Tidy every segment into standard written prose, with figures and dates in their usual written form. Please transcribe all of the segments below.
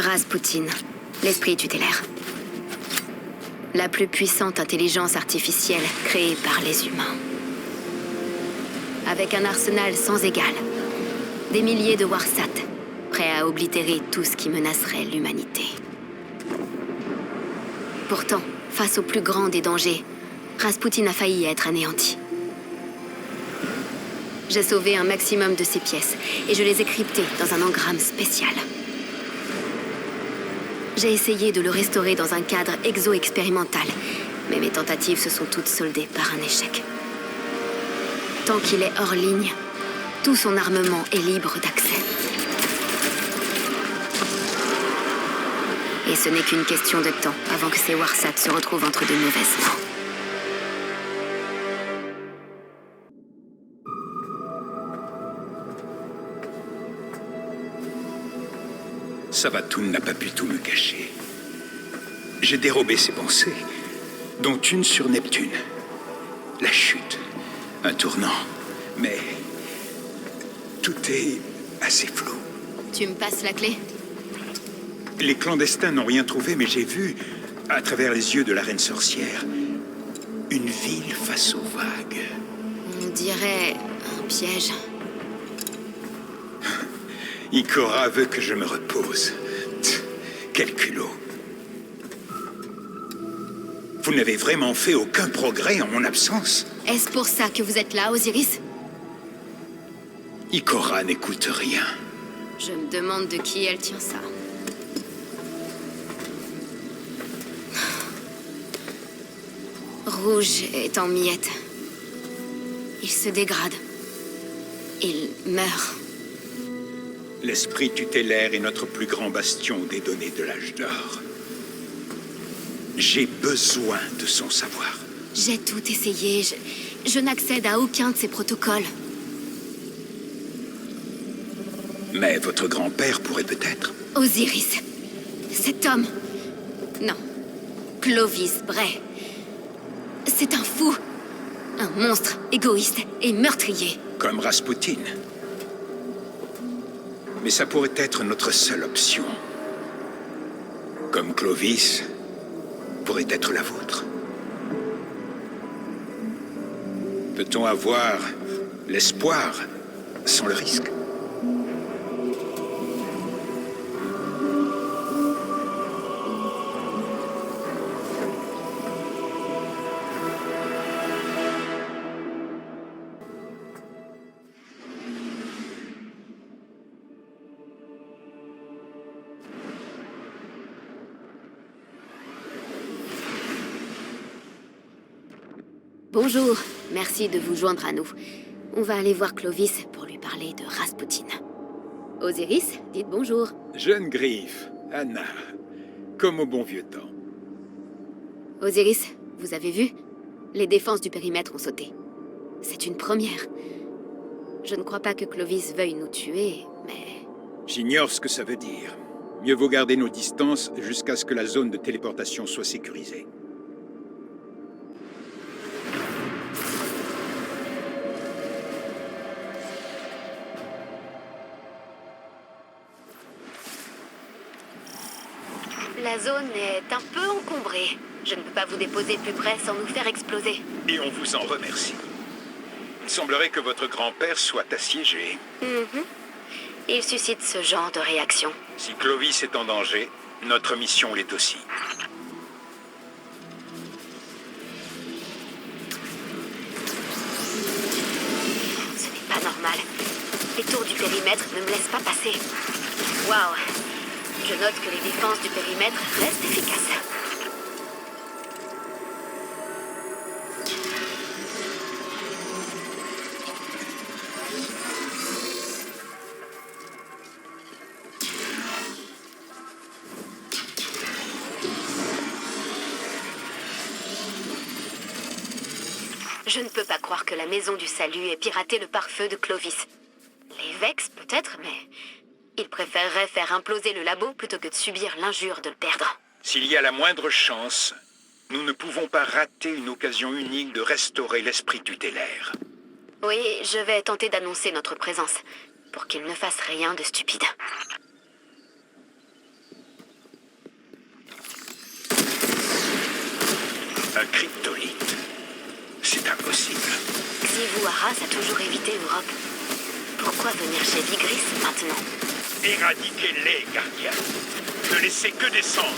Rasputin, l'esprit tutélaire. La plus puissante intelligence artificielle créée par les humains. Avec un arsenal sans égal. Des milliers de Warsat, prêts à oblitérer tout ce qui menacerait l'humanité. Pourtant, face au plus grand des dangers, Rasputin a failli être anéanti. J'ai sauvé un maximum de ses pièces, et je les ai cryptées dans un engramme spécial. J'ai essayé de le restaurer dans un cadre exo-expérimental, mais mes tentatives se sont toutes soldées par un échec. Tant qu'il est hors ligne, tout son armement est libre d'accès. Et ce n'est qu'une question de temps avant que ces Warsat se retrouvent entre de mauvaises mains. Savathûn n'a pas pu tout me cacher. J'ai dérobé ses pensées, dont une sur Neptune. La chute, un tournant, mais tout est assez flou. Tu me passes la clé? Les clandestins n'ont rien trouvé, mais j'ai vu, à travers les yeux de la reine sorcière, une ville face aux vagues. On dirait un piège. Ikora veut que je me repose. Quel culot. Vous n'avez vraiment fait aucun progrès en mon absence? Est-ce pour ça que vous êtes là, Osiris? Ikora n'écoute rien. Je me demande de qui elle tient ça. Rouge est en miettes. Il se dégrade. Il meurt. L'esprit tutélaire est notre plus grand bastion des données de l'âge d'or. J'ai besoin de son savoir. J'ai tout essayé. Je n'accède à aucun de ces protocoles. Mais votre grand-père pourrait peut-être... Osiris. Cet homme. Non. Clovis Bray. C'est un fou. Un monstre égoïste et meurtrier. Comme Rasputin. Mais ça pourrait être notre seule option. Comme Clovis pourrait être la vôtre. Peut-on avoir l'espoir sans le risque? Bonjour, merci de vous joindre à nous. On va aller voir Clovis pour lui parler de Rasputin. Osiris, dites bonjour. Jeune griffe, Anna, comme au bon vieux temps. Osiris, vous avez vu? Les défenses du périmètre ont sauté. C'est une première. Je ne crois pas que Clovis veuille nous tuer, mais... J'ignore ce que ça veut dire. Mieux vaut garder nos distances jusqu'à ce que la zone de téléportation soit sécurisée. La zone est un peu encombrée. Je ne peux pas vous déposer plus près sans nous faire exploser. Et on vous en remercie. Il semblerait que votre grand-père soit assiégé. Il suscite ce genre de réaction. Si Clovis est en danger, notre mission l'est aussi. Ce n'est pas normal. Les tours du périmètre ne me laissent pas passer. Waouh! Je note que les défenses du périmètre restent efficaces. Je ne peux pas croire que la Maison du Salut ait piraté le pare-feu de Clovis. Les Vex, peut-être, mais... il préférerait faire imploser le labo plutôt que de subir l'injure de le perdre. S'il y a la moindre chance, nous ne pouvons pas rater une occasion unique de restaurer l'esprit tutélaire. Oui, je vais tenter d'annoncer notre présence, pour qu'il ne fasse rien de stupide. Un cryptolithe? C'est impossible. Xivu Arras a toujours évité Europe. Pourquoi venir chez Vigris maintenant? Éradiquez-les, gardiens. Ne laissez que descendre.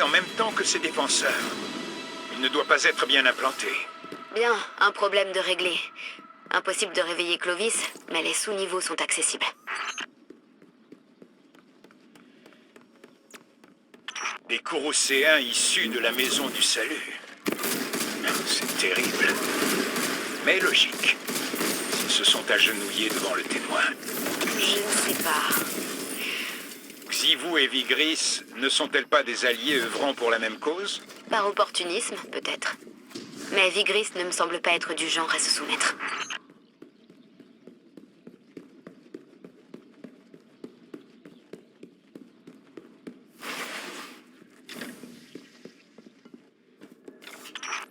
En même temps que ses défenseurs. Il ne doit pas être bien implanté. Bien, un problème de régler. Impossible de réveiller Clovis, mais les sous-niveaux sont accessibles. Des Courocéens issus de la Maison du Salut. C'est terrible. Mais logique. S'ils se sont agenouillés devant le témoin. Je ne sais pas. Xivu et Vigris ne sont-elles pas des alliés œuvrant pour la même cause? Par opportunisme, peut-être. Mais Vigris ne me semble pas être du genre à se soumettre.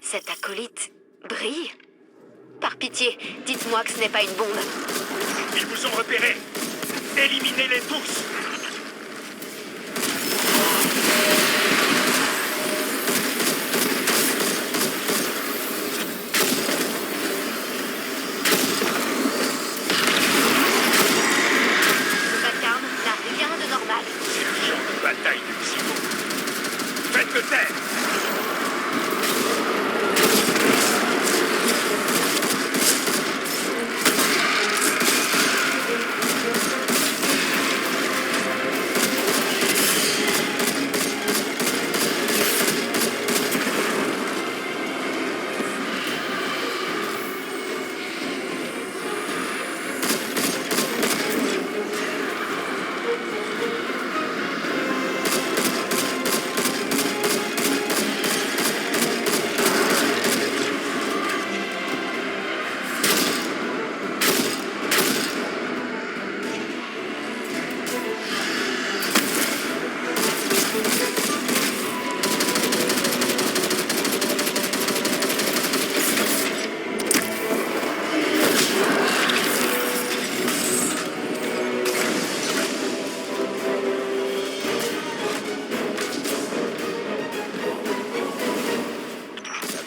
Cet acolyte brille? Par pitié, dites-moi que ce n'est pas une bombe. Ils vous ont repéré. Éliminez-les tous. Bataille de Xivu. Faites-le taire.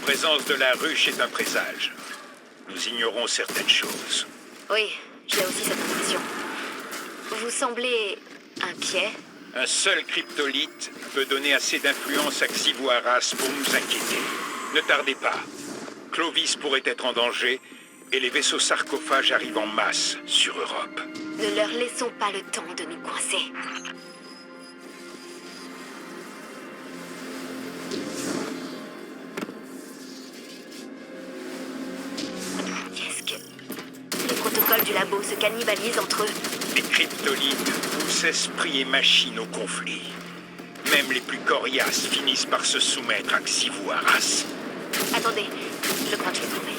La présence de la ruche est un présage. Nous ignorons certaines choses. Oui, j'ai aussi cette impression. Vous semblez inquiet. Un seul cryptolithe peut donner assez d'influence à Xivu Arras pour nous inquiéter. Ne tardez pas. Clovis pourrait être en danger et les vaisseaux sarcophages arrivent en masse sur Europe. Ne leur laissons pas le temps de nous coincer. du labo se cannibalisent entre eux. Les cryptolines poussent esprit et machine au conflit. Même les plus coriaces finissent par se soumettre à Xivu Arras. Attendez, je crois que je l'ai trouvé.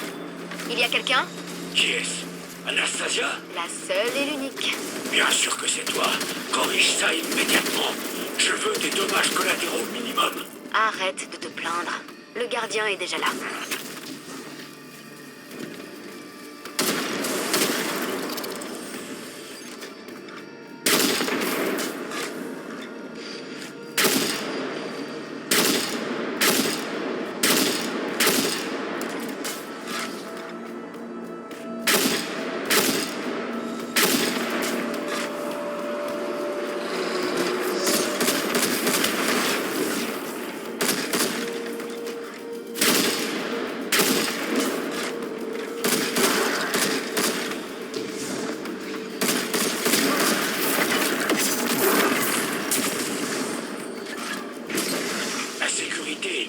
Il y a quelqu'un? Qui est-ce? Anastasia? La seule et l'unique. Bien sûr que c'est toi. Corrige ça immédiatement. Je veux des dommages collatéraux minimum. Arrête de te plaindre. Le gardien est déjà là.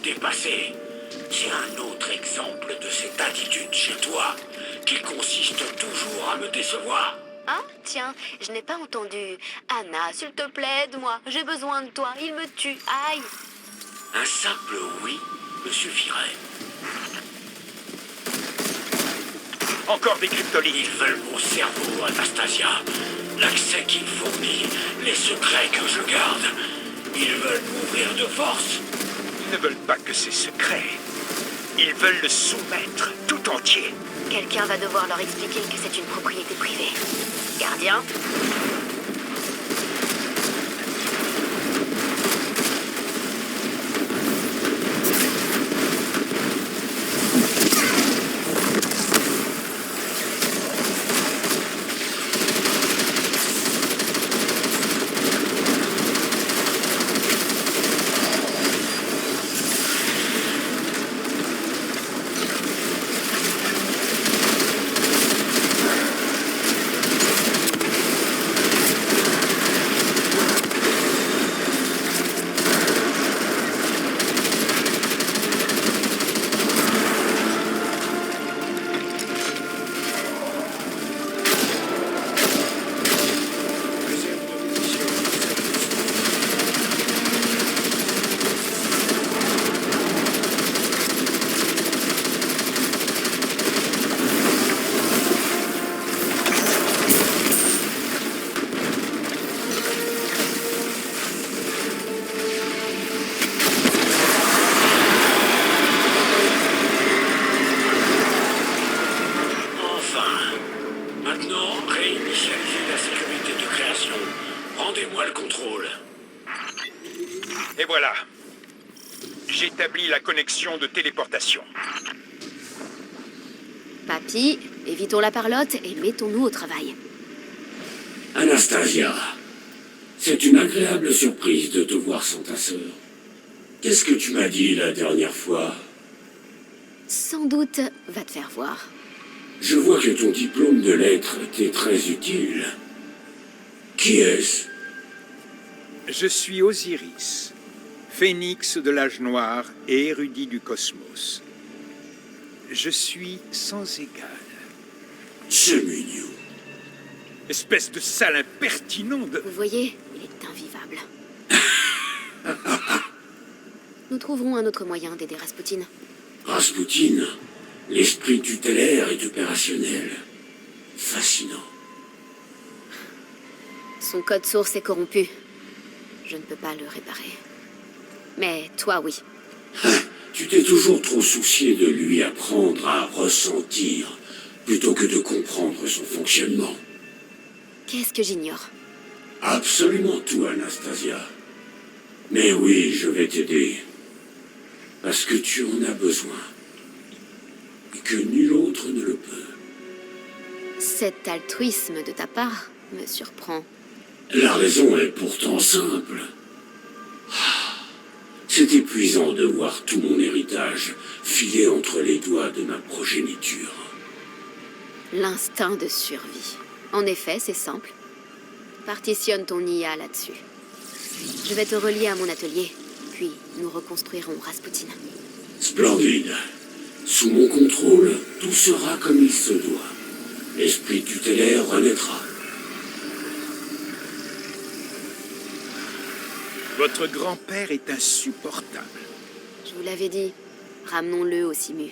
Dépassé. J'ai un autre exemple de cette attitude chez toi, qui consiste toujours à me décevoir. Ah, tiens, je n'ai pas entendu. Anna, s'il te plaît, aide-moi. J'ai besoin de toi. Il me tue. Aïe. Un simple oui me suffirait. Encore des cryptolines. Ils veulent mon cerveau, Anastasia. L'accès qu'il fournit, les secrets que je garde. Ils veulent m'ouvrir de force. Ils ne veulent pas que ces secrets. Ils veulent le soumettre tout entier. Quelqu'un va devoir leur expliquer que c'est une propriété privée. Gardien? Rendez-moi le contrôle. Et voilà. J'établis la connexion de téléportation. Papy, évitons la parlotte et mettons-nous au travail. Anastasia, c'est une agréable surprise de te voir sans ta sœur. Qu'est-ce que tu m'as dit la dernière fois? Sans doute, va te faire voir. Je vois que ton diplôme de lettres t'est très utile. Qui est-ce? Je suis Osiris, phénix de l'âge noir et érudit du cosmos. Je suis sans égal. C'est mignon. Espèce de sale impertinent de... Vous voyez, il est invivable. Nous trouverons un autre moyen d'aider Rasputin. Rasputin, l'esprit tutélaire est opérationnel. Fascinant. Son code source est corrompu. Je ne peux pas le réparer. Mais toi, oui. Tu t'es toujours trop soucié de lui apprendre à ressentir, plutôt que de comprendre son fonctionnement. Qu'est-ce que j'ignore? Absolument tout, Anastasia. Mais oui, je vais t'aider. Parce que tu en as besoin. Et que nul autre ne le peut. Cet altruisme de ta part me surprend. La raison est pourtant simple. C'est épuisant de voir tout mon héritage filer entre les doigts de ma progéniture. L'instinct de survie. En effet, c'est simple. Partitionne ton IA là-dessus. Je vais te relier à mon atelier, puis nous reconstruirons Rasputin. Splendide. Sous mon contrôle, tout sera comme il se doit. l'esprit tutélaire renaîtra. Votre grand-père est insupportable. Je vous l'avais dit, ramenons-le au Simu.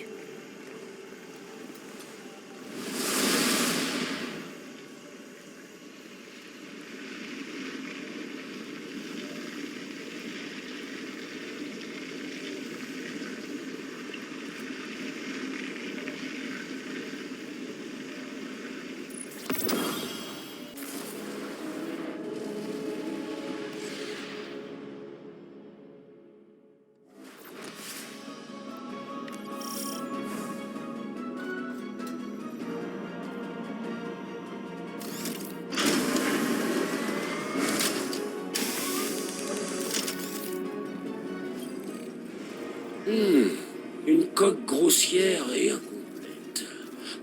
Une coque grossière et incomplète.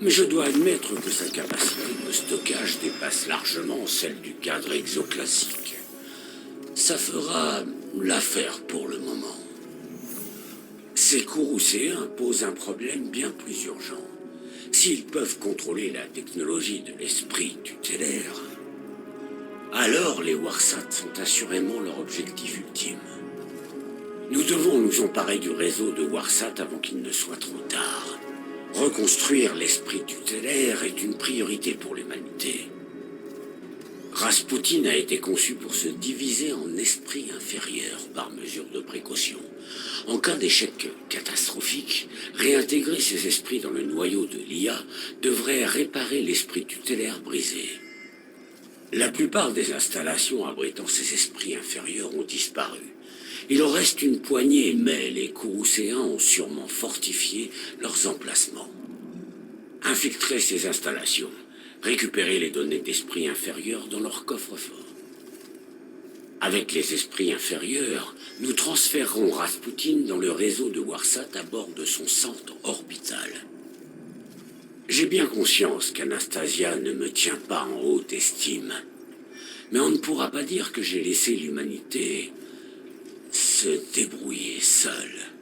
Mais je dois admettre que sa capacité de stockage dépasse largement celle du cadre exoclassique. Ça fera l'affaire pour le moment. Ces Courroucéens posent un problème bien plus urgent. S'ils peuvent contrôler la technologie de l'esprit tutélaire, alors les Warsat sont assurément leur objectif ultime. Nous devons nous emparer du réseau de Warsat avant qu'il ne soit trop tard. Reconstruire l'esprit tutélaire est une priorité pour l'humanité. Rasputin a été conçu pour se diviser en esprits inférieurs par mesure de précaution. En cas d'échec catastrophique, réintégrer ces esprits dans le noyau de l'IA devrait réparer l'esprit tutélaire brisé. La plupart des installations abritant ces esprits inférieurs ont disparu. Il en reste une poignée, mais les Courroucéens ont sûrement fortifié leurs emplacements. Infiltrer ces installations, récupérer les données d'esprits inférieurs dans leur coffre-fort. Avec les esprits inférieurs, nous transférerons Rasputin dans le réseau de Warsat à bord de son centre orbital. J'ai bien conscience qu'Anastasia ne me tient pas en haute estime, mais on ne pourra pas dire que j'ai laissé l'humanité se débrouiller seule.